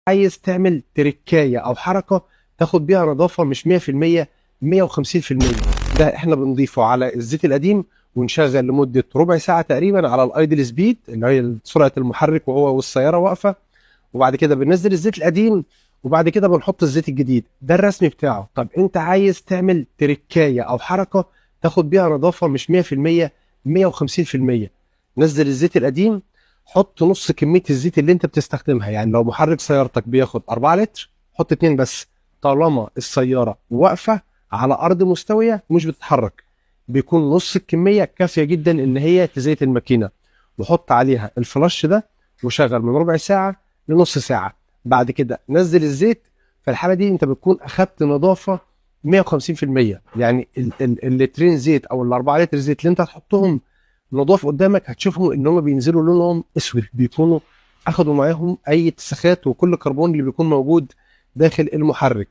عايز تعمل تركاية او حركة تاخد بيها نظافة مش 100%، 150%. ده احنا بنضيفه على الزيت القديم ونشغل لمدة ربع ساعة تقريبا على الايدل سبيد اللي هي سرعة المحرك وهو والسيارة واقفة، وبعد كده بننزل الزيت القديم وبعد كده بنحط الزيت الجديد. ده الرسمي بتاعه. طب انت عايز تعمل تركاية او حركة تاخد بيها نظافة مش 100%، 150%. نزل الزيت القديم، حط نص كمية الزيت اللي انت بتستخدمها. يعني لو محرك سيارتك بياخد 4 لتر حط 2 بس، طالما السيارة واقفة على أرض مستوية مش بتتحرك بيكون نص الكمية كافية جدا إن هي تزيت الماكينة. وحط عليها الفلاش ده وشغل من ربع ساعة لنص ساعة. بعد كده نزل الزيت. في الحالة دي انت بتكون أخدت نظافة 150%. يعني اللترين زيت أو الأربعة لتر زيت اللي انت هتحطهم نضاف قدامك هتشوفهم ان هم بينزلوا لونهم اسود، بيكونوا اخدوا معاهم اي اتساخات وكل كربون اللي بيكون موجود داخل المحرك.